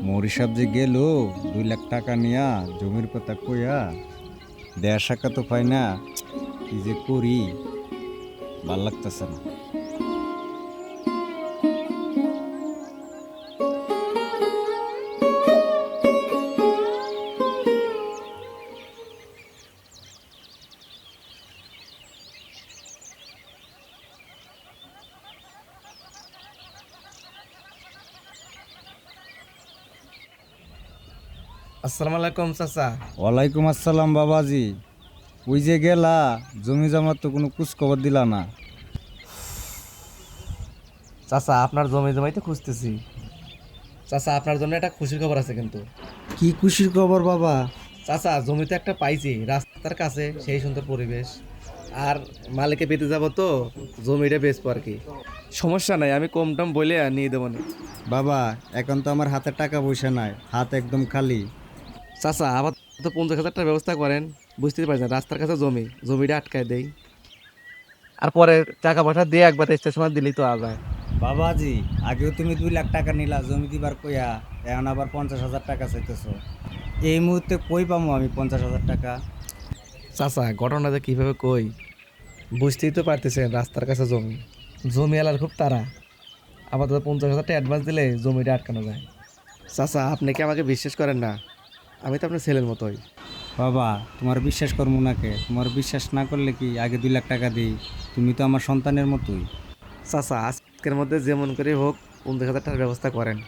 মৌরি সাহেব যে গেল 2 লাখ টাকা নিয়া জমির কথা কইয়া দেড় টাকা তো পাই না। কি যে করি, ভাল লাগতেছে না। আসসালামু আলাইকুম চাচা। ওয়ালাইকুম আসসালাম বাবাজি। ওই যে গেলা, জমি জমার তো কোনো কুছ খবর দিলা না। চাচা আপনার জমি জমাইতে খুঁজতেছি। চাচা আপনার জন্য একটা খুশির খবর আছে কিন্তু। কি খুশির খবর বাবা? চাচা জমিতে একটা পাইছি রাস্তার কাছে, সেই সুন্দর পরিবেশ। আর মালিকে পেতে যাব তো জমিটা বেচবো আর কি। সমস্যা নাই, আমি কম টম বলে নিয়ে দেবো না। বাবা, এখন তো আমার হাতে টাকা পয়সা নাই, হাত একদম খালি। চাচা আবার তো 50,000 টাকার ব্যবস্থা করেন। বুঝতে পারছেন, রাস্তার কাছে জমিটা আটকায় দেই, আর পরে টাকা পয়সা দিয়ে একবার স্টেশন দিলেই তো আগায়। বাবাজি, আগেও তুমি 2 লাখ টাকা নিলা জমি দিবার কইয়া, এখন আবার 50,000 টাকা চাইতেছো। এই মুহূর্তে কই পামু আমি 50,000 টাকা? চাচা ঘটনাটা কিভাবে কই, বুঝতেই তো পারতেছেন, রাস্তার কাছে জমি, জমি আলার খুব তাড়া। আপাতত 50,000 টাকা অ্যাডভান্স দিলে জমিটা আটকানো যায়। চাচা আপনি কি আমাকে বিশ্বাস করেন না? আমি তো আপনার ছেলের মতোই। বাবা, তোমার বিশ্বাস করবো না কে? তোমার বিশ্বাস না করলে কি আগে 2 লাখ টাকা দিই? তুমি তো আমার সন্তানের মতোই। চাচা আজকের মধ্যে যেমন করে হোক 50,000 টাকার ব্যবস্থা করেন।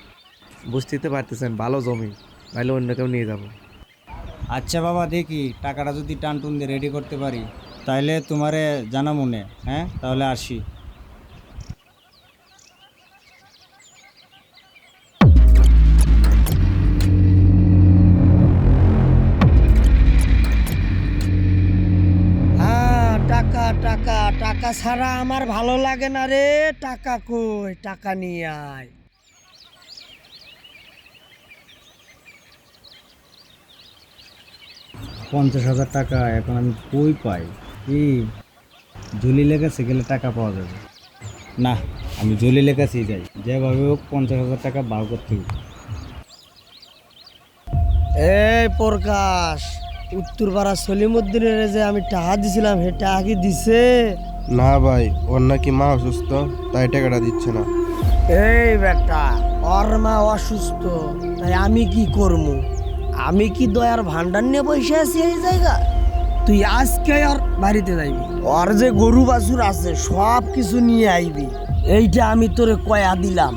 বুঝতেই তো পারতেছেন, ভালো জমি, নাহলে অন্য কেউ নিয়ে যাব। আচ্ছা বাবা, দেখি টাকাটা যদি টান টুন দিয়ে রেডি করতে পারি তাইলে তোমারে জানা মনে। হ্যাঁ, তাহলে আসি। টাকা টাকা টাকা ছাড়া আমার ভালো লাগে না রে। টাকা কই, টাকা নিয়ে আয়। 50,000 টাকা এখন আমি কই পাই? কি জলিলের কাছে গেলে টাকা পাওয়া যাবে? না, আমি জলিলের কাছেই যাই, যেভাবে হোক 50,000 টাকা বার করতে হবে। এই প্রকাশ, উত্তরপাড়া সলিমুদ্দিনের যে আমি টাকা দিছিলাম, হে টাকা কি দিছে? না ভাই, ওর নাকি মা অসুস্থ, তাই টাকাটা দিচ্ছে না। এই বেটা, ওর মা অসুস্থ, তাই আমি কি করবো? আমি কি দয়ার ভান্ডার নিয়ে বসে আছি এই জায়গা? তুই আজকে আর বাড়িতে যাইবি, ওর যে গরু বাছুর আছে সব কিছু নিয়ে আইবি। এইটা আমি তোরে কয়া দিলাম।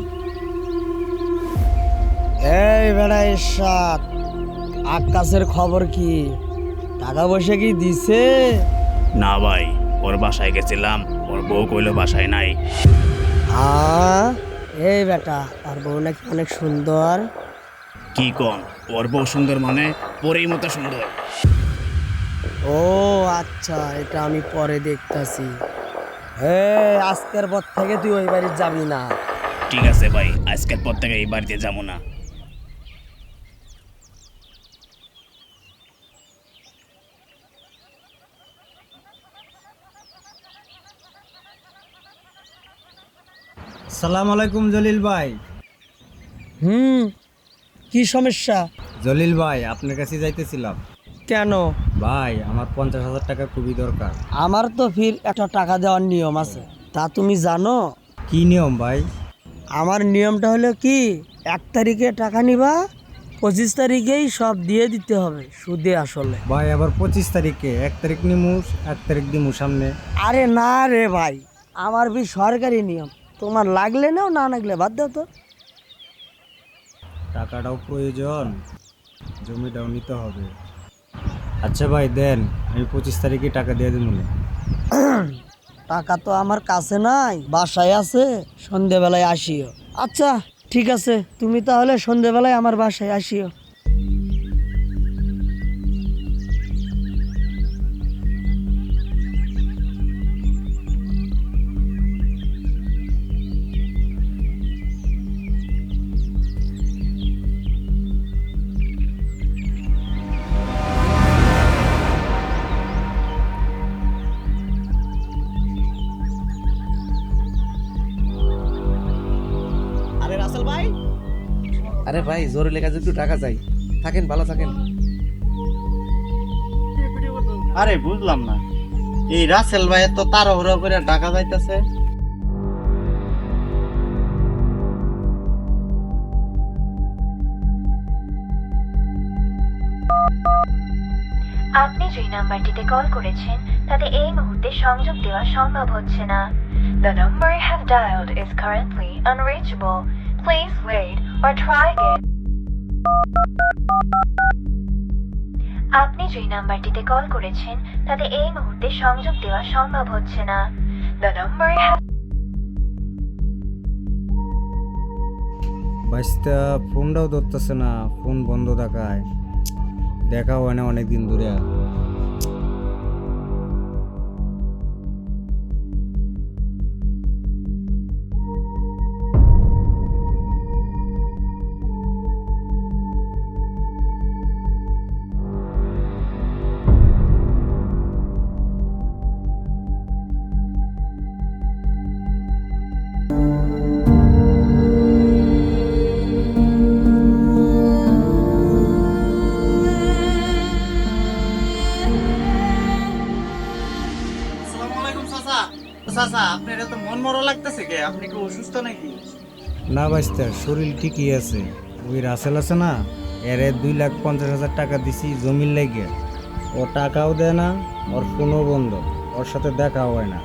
এই বেড়া এরশাদ, আকাশের খবর কি? টাকা পয়সা কি দিছে? না ভাই, ওর বাসায় গেছিলাম, ওর বউ কইলো বাসায় নাই। হ্যাঁ, এই বেটা, তার বউ নাকি অনেক সুন্দর। কি কন, ওর বউ সুন্দর মানে পরেই মতো সুন্দর। ও আচ্ছা, এটা আমি পরে দেখতাছি। হে, আজকের পর থেকে তুই ওই বাড়ি যাবি না। ঠিক আছে ভাই, আজকের পর থেকে এই বাড়িতে যাবো না। সালাম আলাইকুম জলিল ভাই। কি সমস্যা? জলিল ভাই, আপনার কাছে যাইতেছিলাম। কেন? ভাই, আমার 50,000 টাকা খুবই দরকার। আমার তো ফির একটা টাকা দেওয়ার নিয়ম আছে, তা তুমি জানো? কি নিয়ম ভাই? আমার নিয়মটা হলো কি, 1 তারিখে টাকা নিবা, 25 তারিখেই সব দিয়ে দিতে হবে, সুদে আসলে। ভাই, আবার 25 তারিখে? 1 তারিখ নিমু, 1 তারিখ দিমু সামনে। আরে না রে ভাই, আমার সরকারি নিয়ম, তোমার লাগলে নাও, না লাগলে বাদ দাও তো। টাকাটাও প্রয়োজন, জমিটাও নিতে হবে। আচ্ছা ভাই দেন, আমি 25 তারিখে টাকা দিয়ে দেবো না। টাকা তো আমার কাছে নাই, বাসায় আছে, সন্ধেবেলায় আসিও। আচ্ছা ঠিক আছে, তুমি তাহলে সন্ধেবেলায় আমার বাসায় আসিও। আরে রাসেল ভাই, আরে ভাই জরুরি কাজে একটু টাকা চাই, থাকেন ভালো থাকেন। আরে বুঝলাম না, এই রাসেল ভাইয়ের তো তাড়াহুড়ো করে টাকা যাইতেছে। আপনি যে নাম্বারটিতে কল করেছেন তাতে এই মুহূর্তে সংযোগ দেওয়া সম্ভব হচ্ছে না। The number you have dialed is currently unreachable. Please wait or try again. আপনি যে নাম্বারটিতে কল করেছেন তাতে এই মুহূর্তে সংযোগ দেওয়া সম্ভব হচ্ছে না। The number you have বাইশটা ফোনটাও ধরতেছে না, ফোন বন্ধ দেখায়, দেখা হয় না অনেকদিন ধরে। আপনার এত মন মরা লাগতেছে কে? আপনি কি অসুস্থ নাকি? না বাইস্তার, শরীর ঠিকই আছে। ওই রাসেল আছে না, এরে 2,50,000 টাকা দিছি জমির লাগে। ও টাকাও দেয় না, ওর ফোনও বন্ধ, ওর সাথে দেখা হয় না।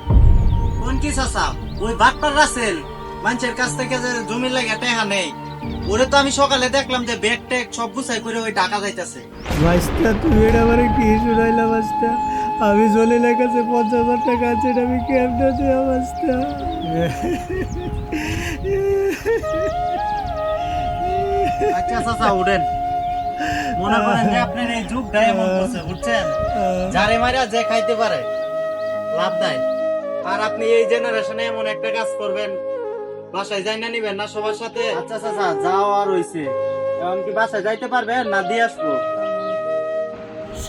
কোন কি চাচা? ওই বাটপার রাসেল মানুষের কাছ থেকে যে জমির লাগে টাকা নেই, ওরে তো আমি সকালে দেখলাম যে ব্যাগ ট্যাগ সব গুছাই করে ওই টাকা যাইতেছে। বাইস্তা তুমি এটা আমার কি শুনাইলা বাইস্তা? আমি জলিলের কাছে 50,000 টাকা আছে, এটা আমি কেমনে দেওয়া বাইস্তা? আচ্ছা চাচা উঠেন, মনে করেন যে আপনার এই যুগটা এমন করছে, বুঝছেন? যারে মারা যে খাইতে পারে লাভ দেয়। আর আপনি এই জেনারেশনে এমন একটা কাজ করবেন, বাসায় যাই না নিবেন না সবার সাথে? আচ্ছা চাচা যাও, আর হইছে এখন কি বাসায় যাইতে পারবেন না দিয়ে আসবো?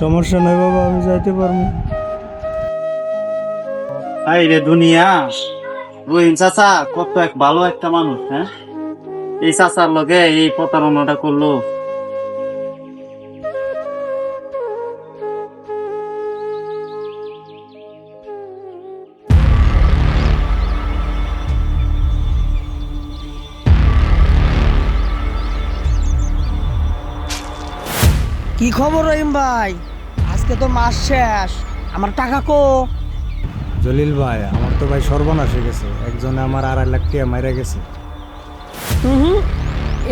সমস্যা নাই বাবা, আমি যাইতে পারবো। হাই রে দুনিয়া, রহিম চাচা কত এক ভালো একটা মানুষ, হ্যাঁ? এই চাচার লগে এই প্রতারণাটা করলো। কি খবর রহিম ভাই? আজকে তো মাস শেষ, আমার টাকা কো? জলিল ভাই, আমার তো ভাই সর্বনাশ হয়ে গেছে। একজনে আমার 2.5 লাখ টাকা মাইরা গেছে। হুম,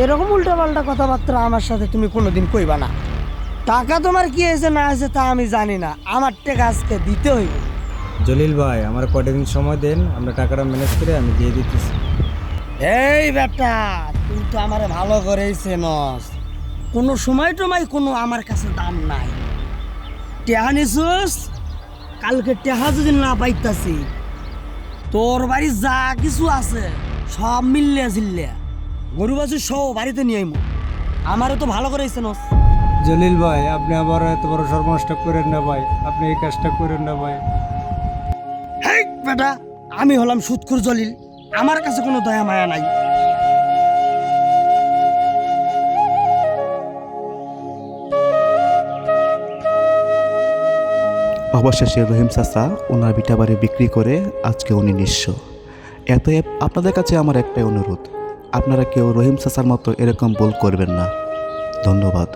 এরকম উল্টাপাল্টা কথাবার্তা আমার সাথে তুমি কোনোদিন কইবা না। টাকা তোমার কি হয়েছে না হয়েছে তা আমি জানি না, আমার টাকা আজকে দিতে হইবে। জলিল ভাই, আমার কয়টা দিন সময় দেন, আমরা টাকাটা ম্যানেজ করে আমি দিয়ে দিতেছি। এই বেটা, তুই তো আমারে ভালো করেই চেনস। কোনো সময় টমাই কোনো আমার কাছে দাম নাই। টেহা নিছুস, কালকে টেহা যদি না পাইতাছি, তোর বাড়ি যা কিছু আছে সব মিললে জিললে গরু বাছুর সব বাড়িতে নিয়ে আইমু। আমারও তো ভালো করেই চেনস। জলিল ভাই, আপনি আবার এত বড় সর্বনাশটা করেন না ভাই, আপনি এই কাজটা করেন না ভাই। হেই বেটা, আমি হলাম সুৎখুর জলিল, আমার কাছে কোনো দয়া মায়া নাই। অবশেষে রহিম চাচা ওনার ভিটা বাড়ি বিক্রি করে আজকে উনি নিঃস্ব। এতএব আপনাদের কাছে আমার একটাই অনুরোধ, আপনারা কেউ রহিম চাচার মতো এরকম ভুল করবেন না। ধন্যবাদ।